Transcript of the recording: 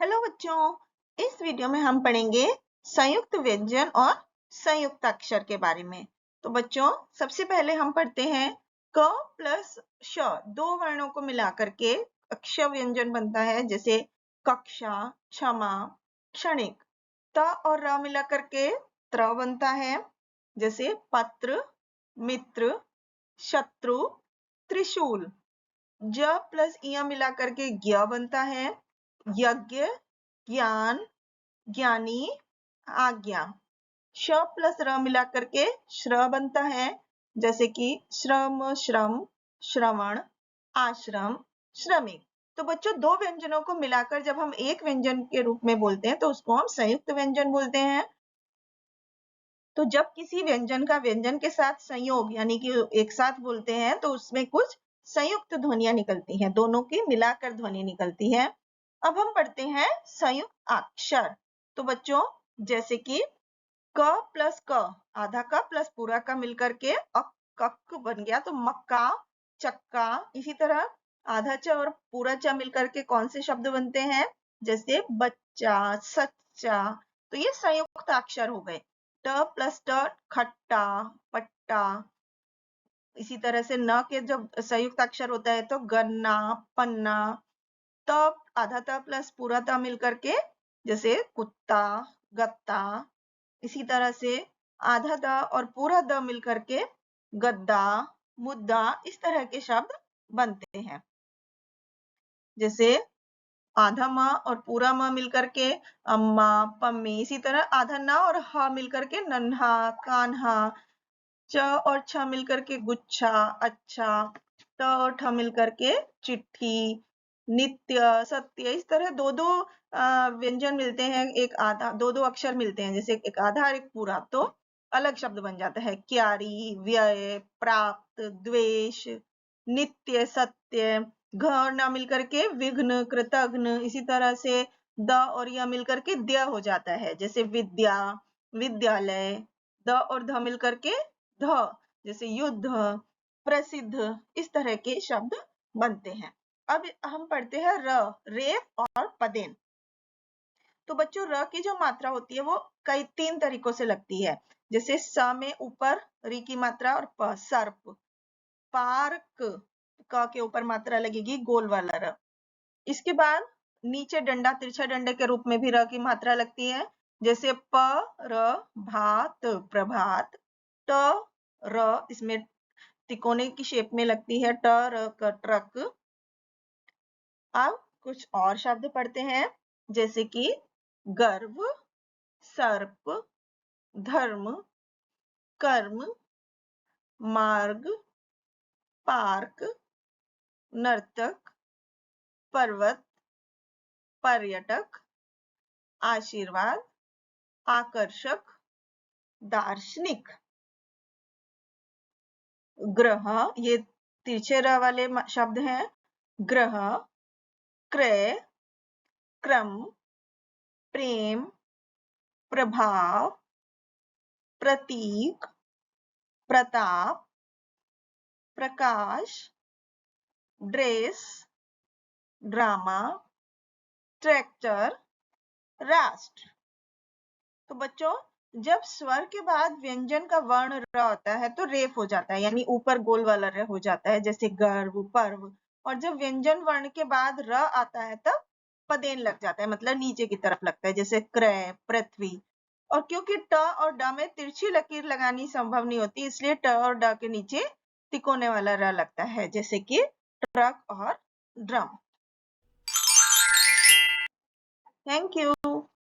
Hello बच्चों, इस video में हम पढ़ेंगे संयुक्त व्यंजन और संयुक्त अक्षर के बारे में। तो बच्चों, सबसे पहले हम पढ़ते हैं क प्लस श, दो वर्णों को मिलाकर के अक्षर व्यंजन बनता है, जैसे कक्षा, क्षमा, क्षणिक। त और र मिलाकर के त्र बनता है, जैसे पत्र, मित्र, शत्रु, त्रिशूल। ज प्लस इया मिलाकर के ज्ञ बनता है, यज्ञ, ज्ञान, ज्ञानी, आज्ञा। श प्लस र मिलाकर के श्र बनता है, जैसे कि श्रम, श्रम, श्रवण, आश्रम, श्रमिक। तो बच्चों, दो व्यंजनों को मिलाकर जब हम एक व्यंजन के रूप में बोलते हैं तो उसको हम संयुक्त व्यंजन बोलते हैं। तो जब किसी व्यंजन का व्यंजन के साथ संयोग यानी कि एक साथ बोलते हैं तो उसमें कुछ संयुक्त ध्वनियां निकलती हैं, दोनों की मिलाकर ध्वनि निकलती है। अब हम पढ़ते हैं संयुक्त अक्षर। तो बच्चों, जैसे कि क प्लस क, आधा क प्लस पूरा का मिलकर के कक बन गया, तो मक्का, चक्का। इसी तरह आधा च और पूरा च मिलकर के कौन से शब्द बनते हैं, जैसे बच्चा, सच्चा। तो ये संयुक्त अक्षर हो गए। ट प्लस ट, खट्टा, पट्टा। इसी तरह से न के जब संयुक्त अक्षर होता है तो गन्ना, पन्ना। त आधा त प्लस पूरा त मिलकर के जैसे कुत्ता, गत्ता। इसी तरह से आधा द और पूरा द मिलकर के गद्दा, मुद्दा। इस तरह के शब्द बनते हैं, जैसे आधा म और पूरा म मिलकर के अम्मा, पम्मी। इसी तरह आधा न और ह मिलकर के नन्हा, कान्हा। च और छ मिलकर के गुच्छा, अच्छा। ट और ठ मिलकर के चिट्ठी, नित्य, सत्य। इस तरह दो दो व्यंजन मिलते हैं, एक आधा, दो दो अक्षर मिलते हैं, जैसे एक आधा और एक पूरा, तो अलग शब्द बन जाता है। क्यारी, व्यय, प्राप्त, द्वेष, नित्य, सत्य। घ और न मिलकर के विघ्न, कृतघ्न। इसी तरह से द और य मिलकर के द्य हो जाता है, जैसे विद्या, विद्यालय। द और ध मिलकर के ध, जैसे युद्ध, प्रसिद्ध। इस तरह के शब्द बनते हैं। अब हम पढ़ते हैं र, रेफ और पदेन। तो बच्चों, र की जो मात्रा होती है वो कई तीन तरीकों से लगती है, जैसे स में ऊपर री की मात्रा और प, सर्प। पार्क, क के ऊपर मात्रा लगेगी, गोल वाला र। इसके बाद नीचे डंडा, तिरछा डंडे के रूप में भी र की मात्रा लगती है, जैसे प र भात, प्रभात। ट र इसमें तिकोने की शेप में लगती है, ट र का ट्रक। अब कुछ और शब्द पढ़ते हैं, जैसे कि गर्व, सर्प, धर्म, कर्म, मार्ग, पार्क, नर्तक, पर्वत, पर्यटक, आशीर्वाद, आकर्षक, दार्शनिक। ग्रह, ये तिरछे र वाले शब्द हैं। ग्रह, क्रय, क्रम, प्रेम, प्रभाव, प्रतीक, प्रताप, प्रकाश, ड्रेस, ड्रामा, ट्रैक्टर, राष्ट्र। तो बच्चों, जब स्वर के बाद व्यंजन का वर्ण र होता है तो रेफ हो जाता है, यानी ऊपर गोल वाला र हो जाता है, जैसे गर्व, पर्व। और जब व्यंजन वर्ण के बाद र आता है तब पदेन लग जाता है, मतलब नीचे की तरफ लगता है, जैसे क्रय, पृथ्वी। और क्योंकि ट और ड में तिरछी लकीर लगानी संभव नहीं होती, इसलिए ट और ड के नीचे तिकोने वाला र लगता है, जैसे कि ट्रक और ड्रम। Thank you.